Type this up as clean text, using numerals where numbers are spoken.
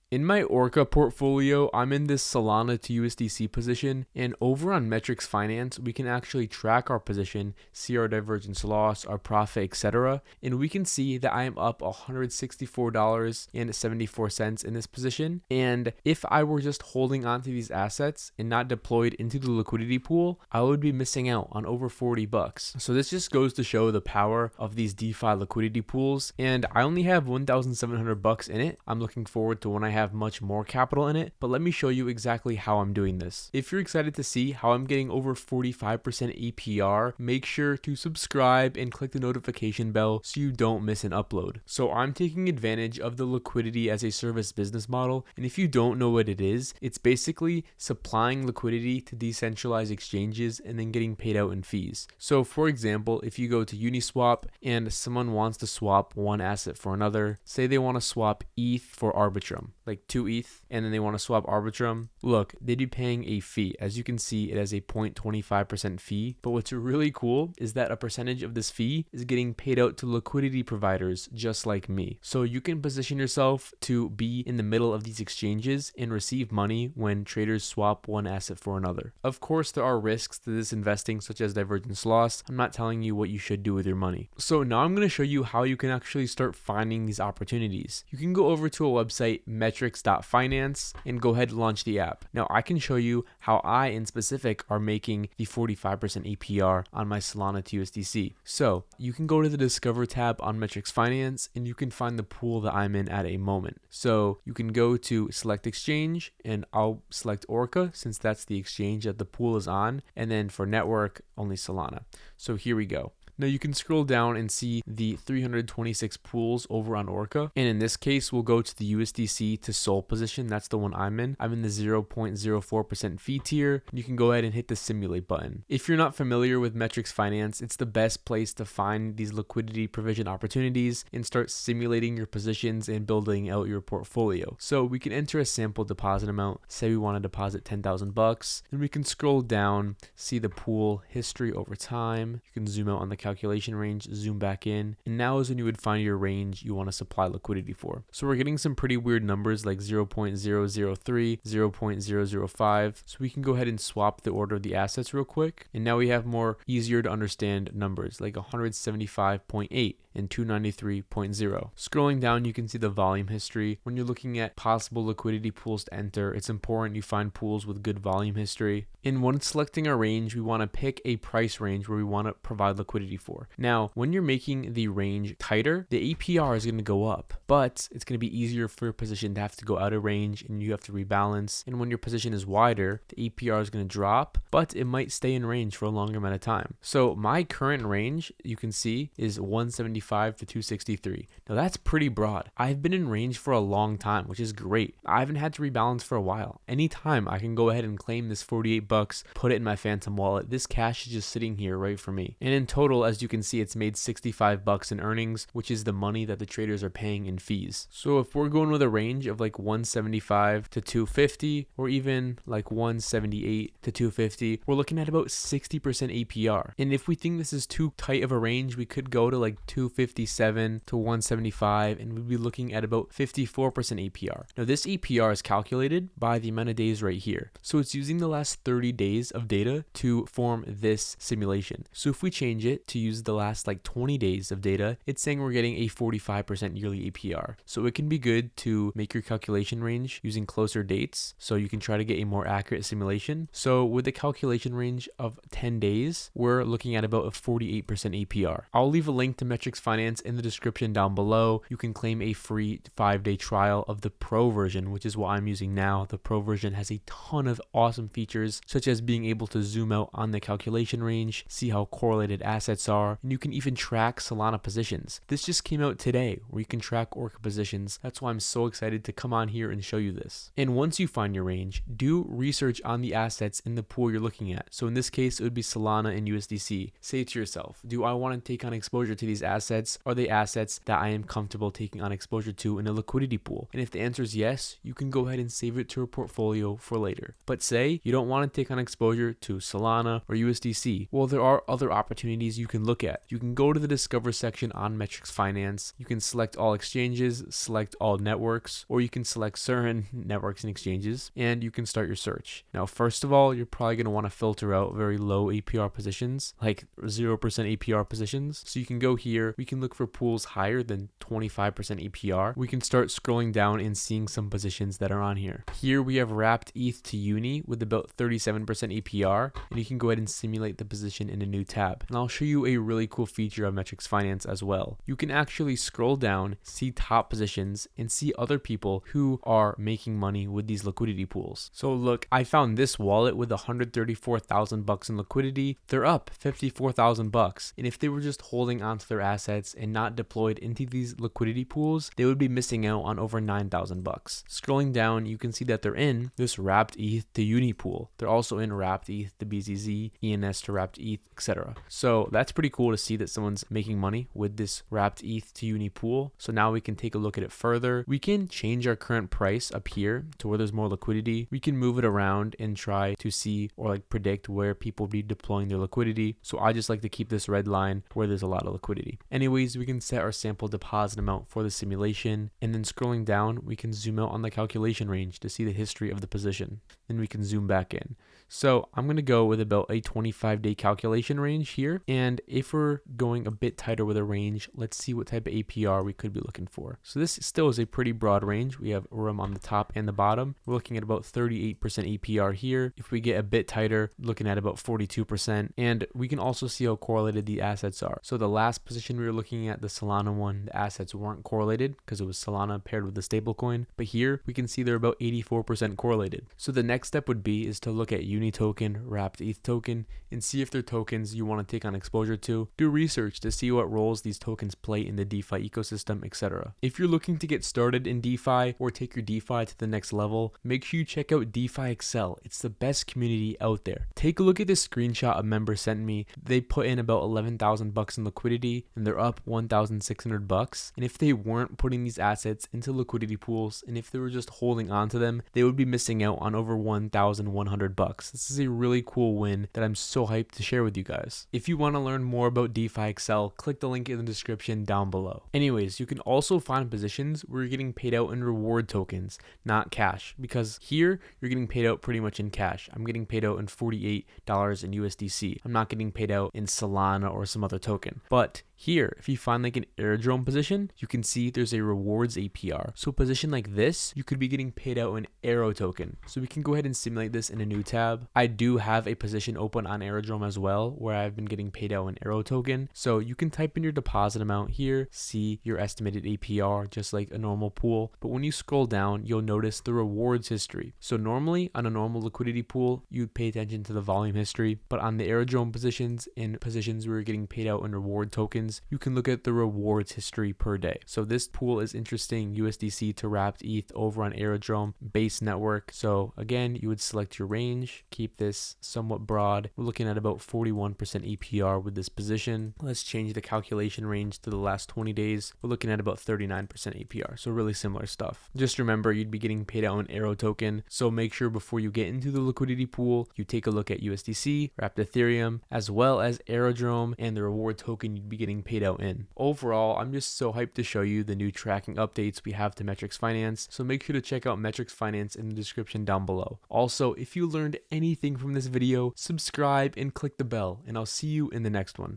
In my Orca portfolio, I'm in this Solana to USDC position, and over on Metrics Finance, we can actually track our position, see our divergence loss, our profit, etc. And we can see that I am up $164.74 in this position. And if I were just holding onto these assets and not deployed into the liquidity pool, I would be missing out on over $40. So this just goes to show the power of these DeFi liquidity pools. And I only have $1,700 in it. I'm looking forward to when I have much more capital in it, but let me show you exactly how I'm doing this. If you're excited to see how I'm getting over 45% APR, make sure to subscribe and click the notification bell so you don't miss an upload. So I'm taking advantage of the liquidity as a service business model, and if you don't know what it is, it's basically supplying liquidity to decentralized exchanges and then getting paid out in fees. So for example, if you go to Uniswap and someone wants to swap one asset for another, say they want to swap ETH for Arbitrum, like 2 ETH, and then they want to swap Arbitrum, look, they'd be paying a fee. As you can see, it has a 0.25% fee, but what's really cool is that a percentage of this fee is getting paid out to liquidity providers just like me. So you can position yourself to be in the middle of these exchanges and receive money when traders swap one asset for another. Of course, there are risks to this investing, such as divergence loss. I'm not telling you what you should do with your money. So now I'm going to show you how you can actually start finding these opportunities. You can go over to a website, metrics.finance, and go ahead and launch the app. Now I can show you how I in specific are making the 45% APR on my Solana to USDC. So you can go to the Discover tab on Metrics Finance and you can find the pool that I'm in at a moment. So you can go to select exchange and I'll select Orca since that's the exchange that the pool is on, and then for network only Solana. So here we go. Now you can scroll down and see the 326 pools over on Orca. And in this case, we'll go to the USDC to Sol position. That's the one I'm in. I'm in the 0.04% fee tier. You can go ahead and hit the simulate button. If you're not familiar with Metrics Finance, it's the best place to find these liquidity provision opportunities and start simulating your positions and building out your portfolio. So we can enter a sample deposit amount. Say we want to deposit $10,000, and we can scroll down, see the pool history over time. You can zoom out on the calculation range, zoom back in, and now is when you would find your range you want to supply liquidity for. So we're getting some pretty weird numbers like 0.003, 0.005. So we can go ahead and swap the order of the assets real quick. And now we have more easier to understand numbers like 175.8 and 293.0. Scrolling down, you can see the volume history. When you're looking at possible liquidity pools to enter, it's important you find pools with good volume history. And when selecting our range, we want to pick a price range where we want to provide liquidity for. Now, when you're making the range tighter, the APR is going to go up, but it's going to be easier for your position to have to go out of range and you have to rebalance. And when your position is wider, the APR is going to drop, but it might stay in range for a longer amount of time. So my current range, you can see, is 175 to 263. Now that's pretty broad. I've been in range for a long time, which is great. I haven't had to rebalance for a while. Anytime I can go ahead and claim this $48, put it in my Phantom wallet. This cash is just sitting here right for me. And in total, as you can see, it's made $65 in earnings, which is the money that the traders are paying in fees. So if we're going with a range of like 175 to 250, or even like 178 to 250, we're looking at about 60% APR. And if we think this is too tight of a range, we could go to like 257 to 175, and we'd be looking at about 54% APR. Now this APR is calculated by the amount of days right here. So it's using the last 30 days of data to form this simulation. So if we change it to use the last like 20 days of data, it's saying we're getting a 45% yearly APR. So it can be good to make your calculation range using closer dates so you can try to get a more accurate simulation. So with the calculation range of 10 days, we're looking at about a 48% APR. I'll leave a link to Metrics Finance in the description down below. You can claim a free 5-day trial of the Pro version, which is what I'm using now. The Pro version has a ton of awesome features, such as being able to zoom out on the calculation range, see how correlated assets are, and you can even track Solana positions. This just came out today where you can track Orca positions. That's why I'm so excited to come on here and show you this. And once you find your range, do research on the assets in the pool you're looking at. So in this case, it would be Solana and USDC. Say to yourself, do I want to take on exposure to these assets? Are they assets that I am comfortable taking on exposure to in a liquidity pool? And if the answer is yes, you can go ahead and save it to a portfolio for later. But say you don't want to take on exposure to Solana or USDC. Well, there are other opportunities you you can look at. You can go to the Discover section on Metrics Finance. You can select all exchanges, select all networks, or you can select certain networks and exchanges, and you can start your search. Now, first of all, you're probably going to want to filter out very low APR positions, like 0% APR positions. So you can go here. We can look for pools higher than 25% APR. We can start scrolling down and seeing some positions that are on here. Here we have wrapped ETH to Uni with about 37% APR, and you can go ahead and simulate the position in a new tab. And I'll show you a really cool feature of Metrics Finance as well. You can actually scroll down, see top positions, and see other people who are making money with these liquidity pools. So look, I found this wallet with 134,000 bucks in liquidity. They're up 54,000 bucks. And if they were just holding onto their assets and not deployed into these liquidity pools, they would be missing out on over 9,000 bucks. Scrolling down, you can see that they're in this wrapped ETH to Uni pool. They're also in wrapped ETH to BZZ, ENS to wrapped ETH, etc. So that's pretty cool to see that someone's making money with this wrapped ETH to Uni pool. So now we can take a look at it further. We can change our current price up here to where there's more liquidity. We can move it around and try to see or like predict where people will be deploying their liquidity. So I just like to keep this red line where there's a lot of liquidity. Anyways, we can set our sample deposit amount for the simulation, and then scrolling down, we can zoom out on the calculation range to see the history of the position. Then we can zoom back in. So I'm going to go with about a 25-day calculation range here. And if we're going a bit tighter with a range, let's see what type of APR we could be looking for. So this still is a pretty broad range. We have room on the top and the bottom. We're looking at about 38% APR here. If we get a bit tighter, looking at about 42%. And we can also see how correlated the assets are. So the last position we were looking at, the Solana one, the assets weren't correlated because it was Solana paired with the stablecoin. But here we can see they're about 84% correlated. So the next step would be is to look at Uni token, wrapped ETH token, and see if they're tokens you want to take on exposure to. Do research to see what roles these tokens play in the DeFi ecosystem, etc. If you're looking to get started in DeFi or take your DeFi to the next level, make sure you check out DeFi Excel. It's the best community out there. Take a look at this screenshot a member sent me. They put in about 11,000 bucks in liquidity, and they're up 1,600 bucks. And if they weren't putting these assets into liquidity pools, and if they were just holding on to them, they would be missing out on over 1,100 bucks. This is a really cool win that I'm so hyped to share with you guys. If you want to learn more about DeFi Excel, click the link in the description down below. Anyways, you can also find positions where you're getting paid out in reward tokens, not cash, because here you're getting paid out pretty much in cash. I'm getting paid out in $48 in USDC. I'm not getting paid out in Solana or some other token. But here, if you find like an airdrome position, you can see there's a rewards APR. So a position like this, you could be getting paid out in Arrow token. So we can go ahead and simulate this in a new tab. I do have a position open on Airdrome as well, where I've been getting paid out in Arrow token. So you can type in your deposit amount here, see your estimated APR, just like a normal pool. But when you scroll down, you'll notice the rewards history. So normally on a normal liquidity pool, you'd pay attention to the volume history, but on the Airdrome positions and positions where you're getting paid out in reward tokens, you can look at the rewards history per day. So this pool is interesting, USDC to wrapped ETH over on Airdrome base network. So again, you would select your range, keep this somewhat broad. We're looking at about 41% APR with this position. Let's change the calculation range to the last 20 days. We're looking at about 39% APR. So really similar stuff. Just remember, you'd be getting paid out in Arrow token. So make sure before you get into the liquidity pool, you take a look at USDC, wrapped Ethereum, as well as Airdrome and the reward token you'd be getting paid out in. Overall, I'm just so hyped to show you the new tracking updates we have to Metrics Finance. So make sure to check out Metrics Finance in the description down below. Also, if you learned anything from this video, subscribe and click the bell, and I'll see you in the next one.